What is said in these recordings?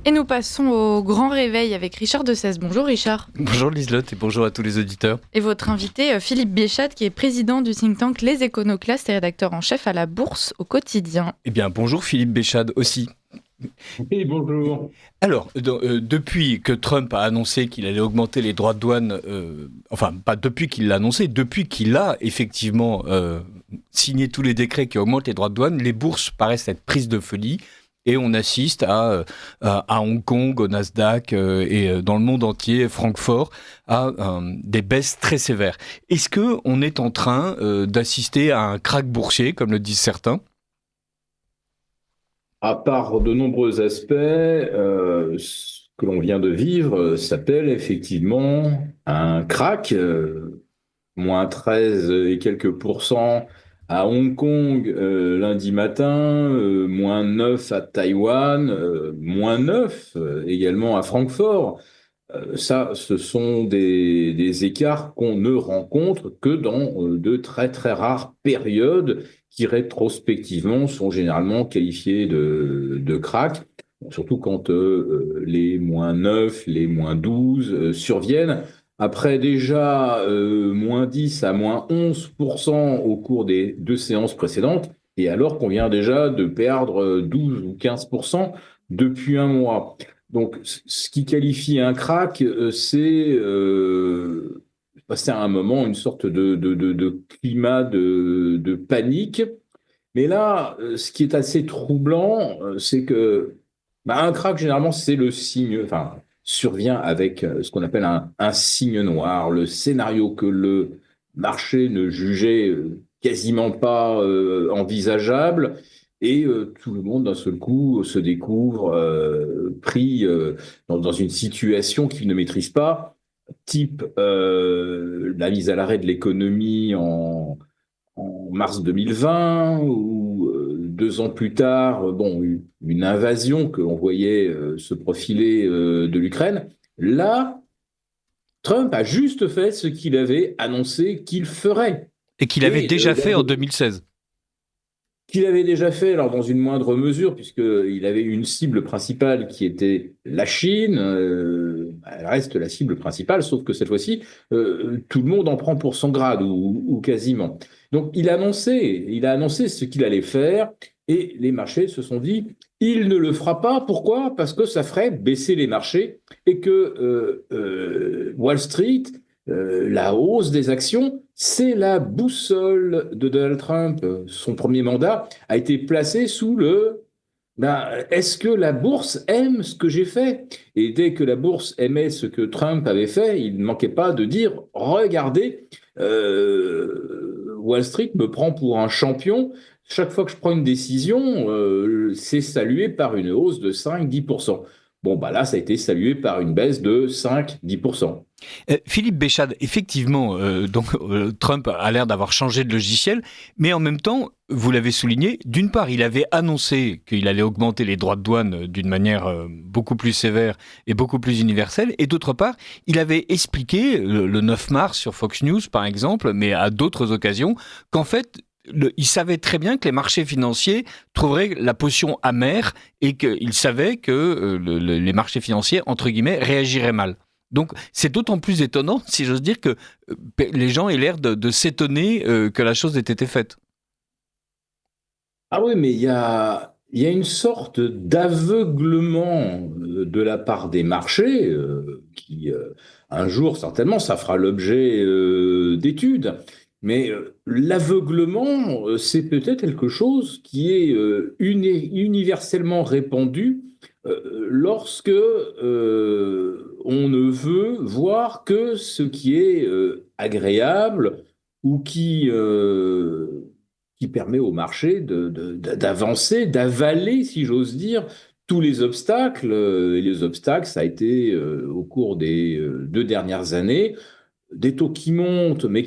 Et nous passons au grand réveil avec Richard de Sèze. Bonjour Richard. Bonjour Liselotte et bonjour à tous les auditeurs. Et votre invité Philippe Béchade qui est président du think tank Les Éconoclastes et rédacteur en chef à la Bourse au quotidien. Eh bien bonjour Philippe Béchade aussi. Oui, bonjour. Alors, depuis que Trump a annoncé qu'il allait augmenter les droits de douane, enfin pas depuis qu'il l'a annoncé, depuis qu'il a effectivement signé tous les décrets qui augmentent les droits de douane, les bourses paraissent être prises de folie. Et on assiste à Hong Kong, au Nasdaq et dans le monde entier, Francfort, à des baisses très sévères. Est-ce qu'on est en train d'assister à un krach boursier, comme le disent certains ? À part de nombreux aspects, ce que l'on vient de vivre s'appelle effectivement un krach, moins 13 et quelques pourcents à Hong Kong lundi matin, moins 9 à Taïwan, moins 9 également à Francfort. Ça, ce sont des écarts qu'on ne rencontre que dans de très très rares périodes qui rétrospectivement sont généralement qualifiées de krach, surtout quand les moins 9, les moins 12 surviennent. Après déjà moins 10 à moins 11% au cours des deux séances précédentes, et alors qu'on vient déjà de perdre 12 ou 15% depuis un mois. Donc, ce qui qualifie un krach, c'est passer à un moment une sorte de climat de panique. Mais là, ce qui est assez troublant, c'est que un krach, généralement, c'est le signe, enfin, survient avec ce qu'on appelle un signe noir, le scénario que le marché ne jugeait quasiment pas envisageable. Et tout le monde, d'un seul coup, se découvre pris dans une situation qu'il ne maîtrise pas, type la mise à l'arrêt de l'économie en mars 2020, ou 2 ans plus tard, une invasion que l'on voyait se profiler de l'Ukraine. Là, Trump a juste fait ce qu'il avait annoncé qu'il ferait. Et qu'il avait déjà fait en 2016. Qu'il avait déjà fait, alors dans une moindre mesure, puisqu'il avait une cible principale qui était la Chine. Elle reste la cible principale, sauf que cette fois-ci, tout le monde en prend pour son grade, ou quasiment. Donc il a annoncé ce qu'il allait faire, et les marchés se sont dit, il ne le fera pas. Pourquoi ? Parce que ça ferait baisser les marchés, et que Wall Street, la hausse des actions, c'est la boussole de Donald Trump. Son premier mandat a été placé sous est-ce que la bourse aime ce que j'ai fait ? Et dès que la bourse aimait ce que Trump avait fait, il ne manquait pas de dire, regardez, Wall Street me prend pour un champion. Chaque fois que je prends une décision, c'est salué par une hausse de 5-10%. Bon, là, ça a été salué par une baisse de 5-10%. Philippe Béchade, effectivement, Trump a l'air d'avoir changé de logiciel, mais en même temps, vous l'avez souligné, d'une part, il avait annoncé qu'il allait augmenter les droits de douane d'une manière beaucoup plus sévère et beaucoup plus universelle, et d'autre part, il avait expliqué, le 9 mars sur Fox News par exemple, mais à d'autres occasions, qu'en fait, il savait très bien que les marchés financiers trouveraient la potion amère et qu'il savait que les marchés financiers, entre guillemets, réagiraient mal. Donc, c'est d'autant plus étonnant, si j'ose dire, que les gens aient l'air de s'étonner que la chose ait été faite. Ah oui, mais il y a une sorte d'aveuglement de la part des marchés qui, un jour, certainement, ça fera l'objet d'études. Mais l'aveuglement, c'est peut-être quelque chose qui est universellement répandu lorsque on ne veut voir que ce qui est agréable, ou qui permet au marché d'avancer, d'avaler, si j'ose dire, tous les obstacles. Et les obstacles, ça a été, au cours des 2 dernières années, des taux qui montent, mais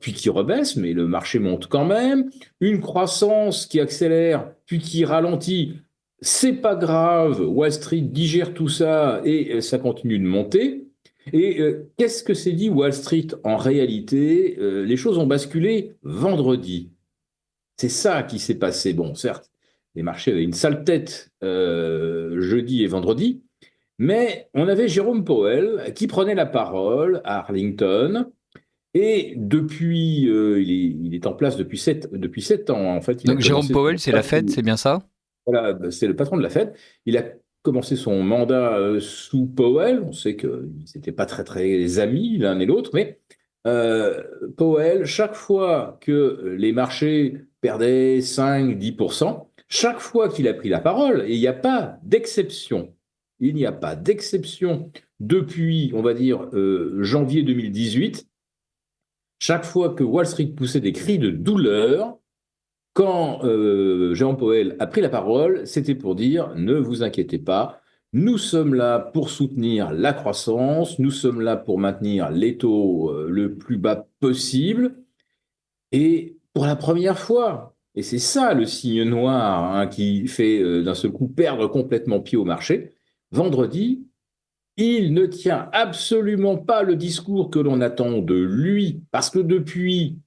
puis qui rebaissent, mais le marché monte quand même, une croissance qui accélère, puis qui ralentit. C'est pas grave, Wall Street digère tout ça et ça continue de monter. Et qu'est-ce que s'est dit Wall Street en réalité ? Les choses ont basculé vendredi. C'est ça qui s'est passé. Bon, certes, les marchés avaient une sale tête jeudi et vendredi, Mais on avait Jérôme Powell qui prenait la parole à Arlington. Et depuis, il est en place depuis 7 ans. En fait, il a Donc Jérôme commencé son Powell, c'est la Fed, c'est bien ça? voilà, c'est le patron de la Fed. Il a commencé son mandat sous Powell. On sait qu'ils n'étaient pas très, très amis l'un et l'autre, mais euh, Powell, chaque fois que les marchés perdaient 5-10%, chaque fois qu'il a pris la parole, et il n'y a pas d'exception depuis, on va dire, janvier 2018, chaque fois que Wall Street poussait des cris de douleur, quand Jérôme Powell a pris la parole, c'était pour dire ne vous inquiétez pas, nous sommes là pour soutenir la croissance, nous sommes là pour maintenir les taux le plus bas possible. Et pour la première fois, et c'est ça le signe noir hein, qui fait d'un seul coup perdre complètement pied au marché, vendredi, il ne tient absolument pas le discours que l'on attend de lui, parce que depuis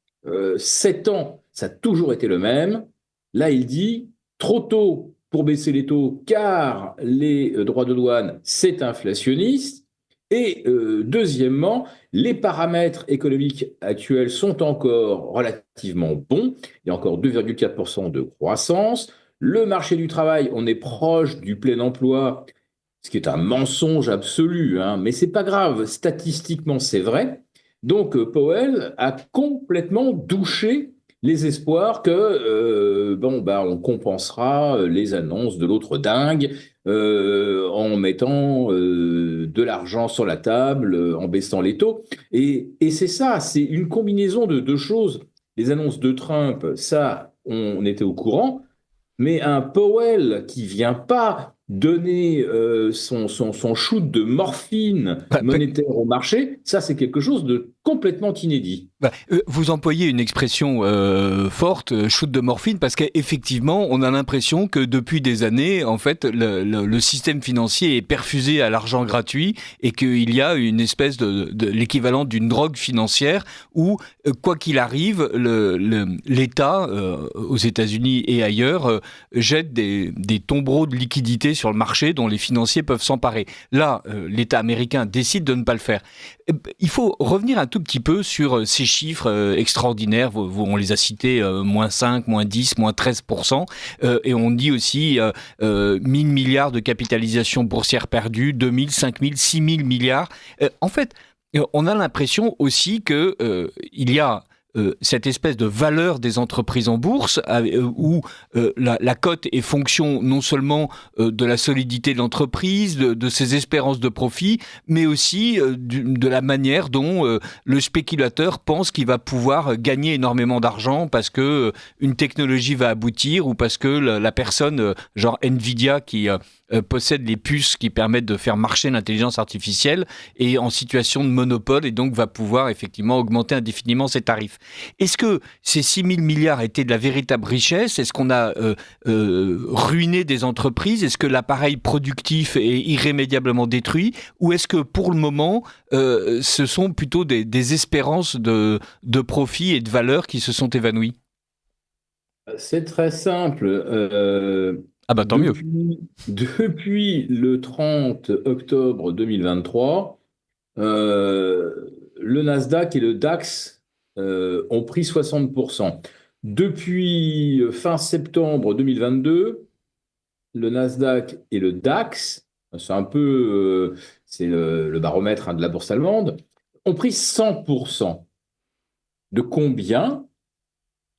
7 ans, ça a toujours été le même. Là, il dit trop tôt pour baisser les taux, car les droits de douane, c'est inflationniste. Et deuxièmement, les paramètres économiques actuels sont encore relativement bons. Il y a encore 2,4% de croissance. Le marché du travail, on est proche du plein emploi, ce qui est un mensonge absolu, hein, mais c'est pas grave, statistiquement c'est vrai. Donc Powell a complètement douché les espoirs que bon bah on compensera les annonces de l'autre dingue en mettant de l'argent sur la table, en baissant les taux. Et c'est ça, c'est une combinaison de deux choses. Les annonces de Trump, ça, on était au courant, mais un Powell qui vient pas donner son shoot de morphine Bah, monétaire au marché, ça c'est quelque chose de complètement inédit. Vous employez une expression forte, shoot de morphine, parce qu'effectivement, on a l'impression que depuis des années, en fait, le système financier est perfusé à l'argent gratuit et qu'il y a une espèce de l'équivalent d'une drogue financière où, quoi qu'il arrive, l'État, aux États-Unis et ailleurs, jette des tombereaux de liquidités sur le marché dont les financiers peuvent s'emparer. Là, l'État américain décide de ne pas le faire. Il faut revenir un tout petit peu sur ces chiffres extraordinaires. On les a cités, moins 5, moins 10, moins 13%. Et on dit aussi 1000 milliards de capitalisation boursière perdue, 2000, 5000, 6000 milliards. En fait, on a l'impression aussi que il y a cette espèce de valeur des entreprises en bourse où la cote est fonction non seulement de la solidité de l'entreprise, de ses espérances de profit, mais aussi de la manière dont le spéculateur pense qu'il va pouvoir gagner énormément d'argent parce que une technologie va aboutir ou parce que la personne, genre Nvidia qui possède les puces qui permettent de faire marcher l'intelligence artificielle est en situation de monopole et donc va pouvoir effectivement augmenter indéfiniment ses tarifs. Est-ce que ces 6 000 milliards étaient de la véritable richesse? Est-ce qu'on a ruiné des entreprises? Est-ce que l'appareil productif est irrémédiablement détruit? Ou est-ce que pour le moment, ce sont plutôt des espérances de profit et de valeur qui se sont évanouies? C'est très simple. Ah bah tant mieux. Depuis le 30 octobre 2023, le Nasdaq et le DAX ont pris 60%. Depuis fin septembre 2022, le Nasdaq et le DAX, c'est un peu c'est le baromètre hein, de la bourse allemande, ont pris 100%. De combien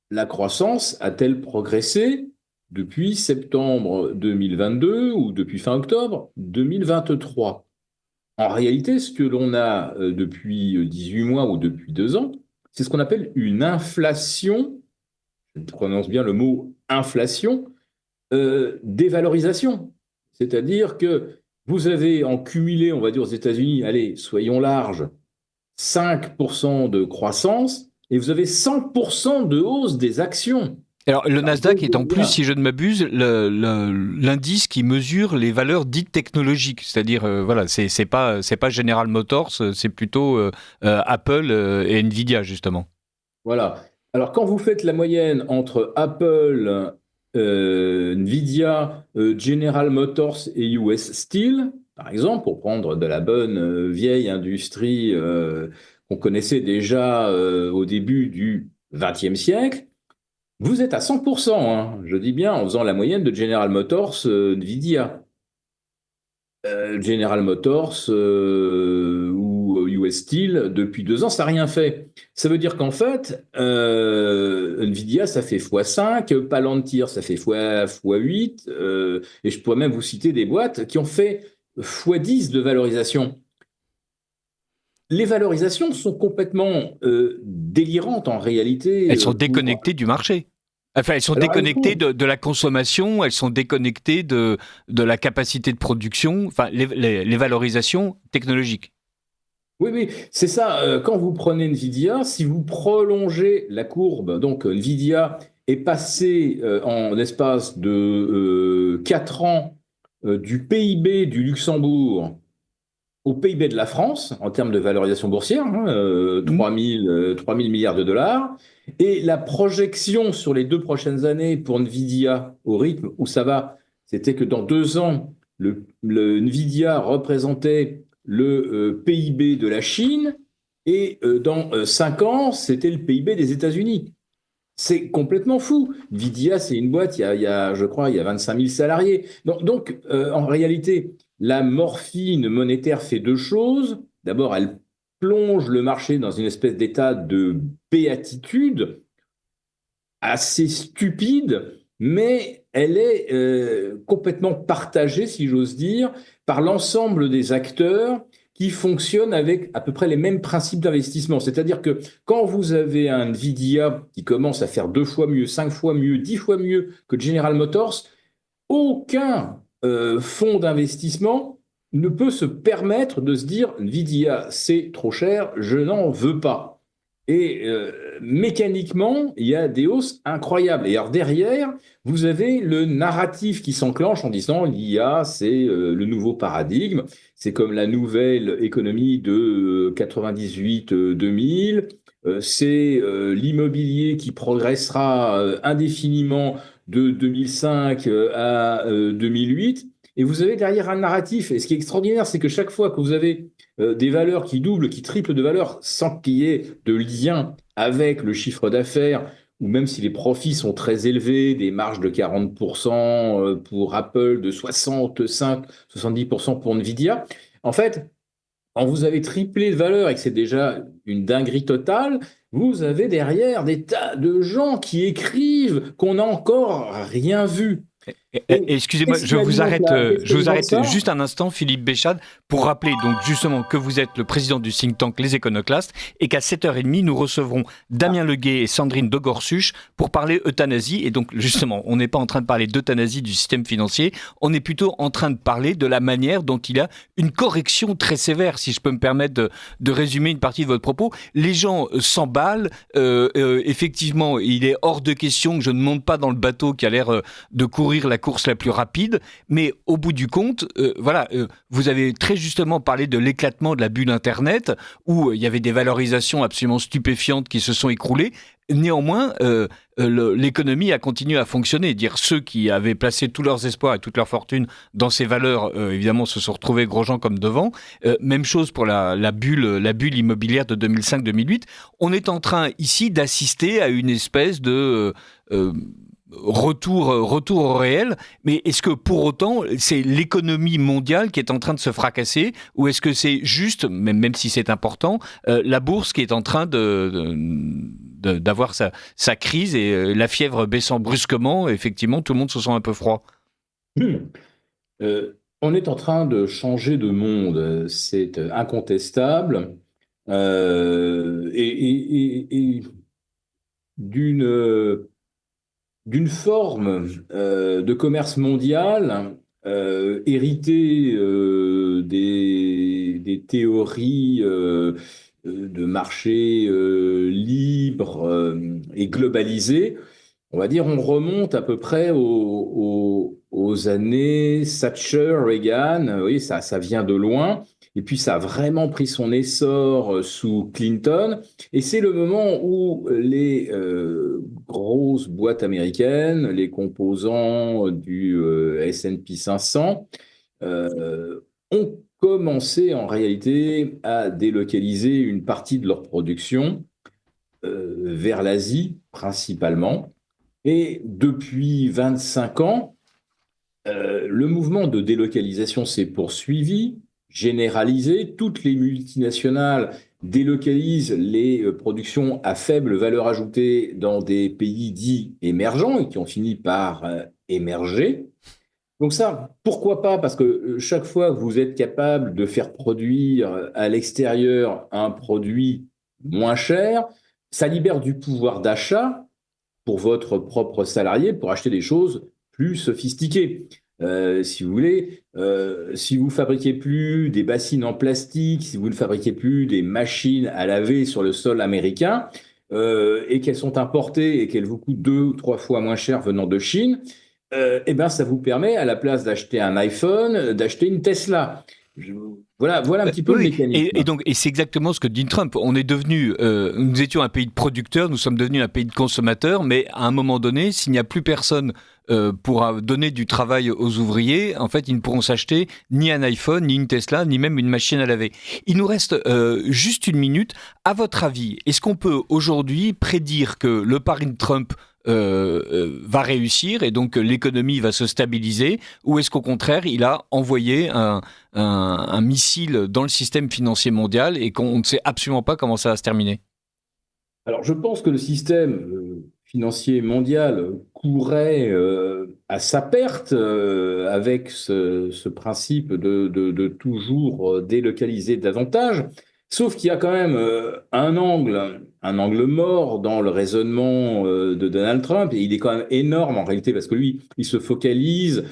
la croissance a-t-elle progressé depuis septembre 2022 ou depuis fin octobre 2023? En réalité, ce que l'on a depuis 18 mois ou depuis 2 ans, c'est ce qu'on appelle une inflation, je prononce bien le mot inflation, dévalorisation. C'est-à-dire que vous avez en cumulé, on va dire aux États-Unis, allez, soyons larges, 5% de croissance et vous avez 100% de hausse des actions. Alors, le Alors, Nasdaq est en plus, si je ne m'abuse, l'indice qui mesure les valeurs dites technologiques. C'est-à-dire, voilà, c'est pas General Motors, c'est plutôt Apple et Nvidia, justement. Voilà. Alors, quand vous faites la moyenne entre Apple, Nvidia, General Motors et US Steel, par exemple, pour prendre de la bonne vieille industrie qu'on connaissait déjà au début du XXe siècle, vous êtes à 100%, hein, je dis bien, en faisant la moyenne de General Motors, Nvidia. General Motors ou US Steel, depuis 2 ans, ça n'a rien fait. Ça veut dire qu'en fait, Nvidia, ça fait x5, Palantir, ça fait x8, et je pourrais même vous citer des boîtes qui ont fait x10 de valorisation. Les valorisations sont complètement délirantes en réalité. Elles sont déconnectées du marché. Enfin, elles sont Alors, déconnectées de la consommation, elles sont déconnectées de la capacité de production, enfin, les valorisations technologiques. Oui, oui, c'est ça. Quand vous prenez Nvidia, si vous prolongez la courbe, donc Nvidia est passé en l'espace de 4 ans du PIB du Luxembourg au PIB de la France, en termes de valorisation boursière, hein, 3 000 milliards de dollars. Et la projection sur les 2 prochaines années pour Nvidia, au rythme où ça va, c'était que dans 2 ans, le Nvidia représentait le PIB de la Chine, et dans 5 ans, c'était le PIB des États-Unis. C'est complètement fou. Nvidia, c'est une boîte, je crois, il y a 25 000 salariés. Donc, en réalité, la morphine monétaire fait 2 choses. D'abord, elle plonge le marché dans une espèce d'état de béatitude assez stupide, mais elle est complètement partagée, si j'ose dire, par l'ensemble des acteurs qui fonctionnent avec à peu près les mêmes principes d'investissement. C'est-à-dire que quand vous avez un Nvidia qui commence à faire 2 fois mieux, 5 fois mieux, 10 fois mieux que General Motors, aucun fonds d'investissement ne peut se permettre de se dire Nvidia, c'est trop cher, je n'en veux pas. Et mécaniquement, il y a des hausses incroyables. Et alors derrière, vous avez le narratif qui s'enclenche en disant l'IA, c'est le nouveau paradigme, c'est comme la nouvelle économie de 98-2000, c'est l'immobilier qui progressera indéfiniment de 2005 à 2008. Et vous avez derrière un narratif. Et ce qui est extraordinaire, c'est que chaque fois que vous avez des valeurs qui doublent, qui triplent de valeur sans qu'il y ait de lien avec le chiffre d'affaires, ou même si les profits sont très élevés, des marges de 40% pour Apple, de 65-70% pour Nvidia, en fait, quand vous avez triplé de valeur et que c'est déjà une dinguerie totale, vous avez derrière des tas de gens qui écrivent qu'on n'a encore rien vu. Excusez-moi, Qu'est-ce qui alimente je vous arrête ça? juste un instant, Philippe Béchade, pour rappeler donc justement que vous êtes le président du think tank Les Éconoclastes et qu'à 7h30, nous recevrons Damien Leguet et Sandrine de Gorsuch pour parler euthanasie. Et donc justement, on n'est pas en train de parler d'euthanasie du système financier, on est plutôt en train de parler de la manière dont il a une correction très sévère, si je peux me permettre de résumer une partie de votre propos. Les gens s'emballent, effectivement, il est hors de question que je ne monte pas dans le bateau qui a l'air de courir la course la plus rapide, mais au bout du compte, vous avez très justement parlé de l'éclatement de la bulle Internet, où il y avait des valorisations absolument stupéfiantes qui se sont écroulées. Néanmoins, l'économie a continué à fonctionner. Dire ceux qui avaient placé tous leurs espoirs et toute leur fortune dans ces valeurs, évidemment, se sont retrouvés gros gens comme devant. Même chose pour la bulle immobilière de 2005-2008. On est en train ici d'assister à une espèce de retour au réel, mais est-ce que pour autant c'est l'économie mondiale qui est en train de se fracasser, ou est-ce que c'est juste, même si c'est important, la bourse qui est en train d'avoir sa crise et la fièvre baissant brusquement, effectivement tout le monde se sent un peu froid? On est en train de changer de monde, c'est incontestable, et d'une forme de commerce mondial héritée des théories de marché libre et globalisé. On va dire, on remonte à peu près aux années Thatcher, Reagan. Oui, ça vient de loin. Et puis, ça a vraiment pris son essor sous Clinton. Et c'est le moment où les grosses boîtes américaines, les composants du S&P 500, ont commencé en réalité à délocaliser une partie de leur production vers l'Asie principalement. Et depuis 25 ans, le mouvement de délocalisation s'est poursuivi, généralisé. Toutes les multinationales délocalisent les productions à faible valeur ajoutée dans des pays dits émergents et qui ont fini par émerger. Donc ça, pourquoi pas? Parce que chaque fois que vous êtes capable de faire produire à l'extérieur un produit moins cher, ça libère du pouvoir d'achat pour votre propre salarié pour acheter des choses plus sophistiquées. Si vous voulez, si vous fabriquez plus des bassines en plastique, si vous ne fabriquez plus des machines à laver sur le sol américain, et qu'elles sont importées et qu'elles vous coûtent 2 ou 3 fois moins cher venant de Chine, eh ben, ça vous permet, à la place d'acheter un iPhone, d'acheter une Tesla. Voilà un petit peu le mécanisme. Et c'est exactement ce que dit Trump. On est devenu, nous étions un pays de producteurs, nous sommes devenus un pays de consommateurs, mais à un moment donné, s'il n'y a plus personne pour donner du travail aux ouvriers, en fait, ils ne pourront s'acheter ni un iPhone, ni une Tesla, ni même une machine à laver. Il nous reste juste une minute. À votre avis, est-ce qu'on peut aujourd'hui prédire que le pari de Trump va réussir et donc l'économie va se stabiliser, ou est-ce qu'au contraire il a envoyé un missile dans le système financier mondial et qu'on ne sait absolument pas comment ça va se terminer? Alors je pense que le système financier mondial courait à sa perte avec ce principe de toujours délocaliser davantage. Sauf qu'il y a quand même un angle mort dans le raisonnement de Donald Trump, et il est quand même énorme en réalité, parce que lui, il se focalise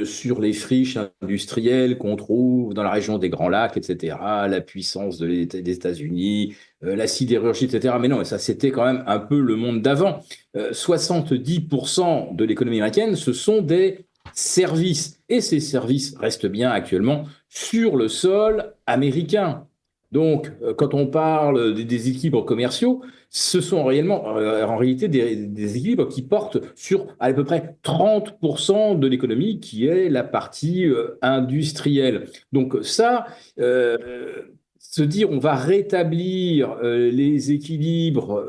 sur les friches industrielles qu'on trouve dans la région des Grands Lacs, etc., la puissance des États-Unis, la sidérurgie, etc. Mais non, ça c'était quand même un peu le monde d'avant. 70% de l'économie américaine, ce sont des services, et ces services restent bien actuellement sur le sol américain. Donc, quand on parle des équilibres commerciaux, ce sont en réalité des équilibres qui portent sur à peu près 30% de l'économie, qui est la partie industrielle. Donc ça, se dire on va rétablir les équilibres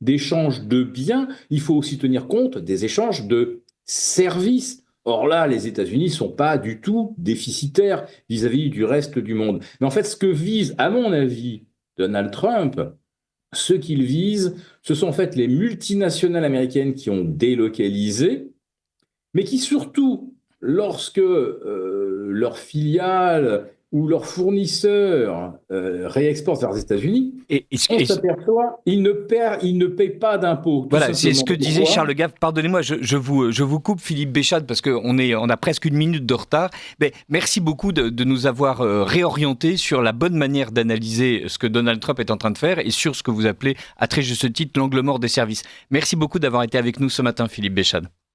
d'échange de biens, il faut aussi tenir compte des échanges de services. Or là, les États-Unis ne sont pas du tout déficitaires vis-à-vis du reste du monde. Mais en fait, ce que vise, à mon avis, Donald Trump, ce qu'il vise, ce sont en fait les multinationales américaines qui ont délocalisé, mais qui surtout, lorsque leurs filiales ou leurs fournisseurs réexportent vers les États-Unis, on s'aperçoit qu'ils ne paient pas d'impôts. Voilà, c'est ce que disait Charles Gave. Pardonnez-moi, je vous coupe, Philippe Béchade, parce qu'on a presque une minute de retard. Mais merci beaucoup de nous avoir réorientés sur la bonne manière d'analyser ce que Donald Trump est en train de faire et sur ce que vous appelez, à très juste titre, l'angle mort des services. Merci beaucoup d'avoir été avec nous ce matin, Philippe Béchade.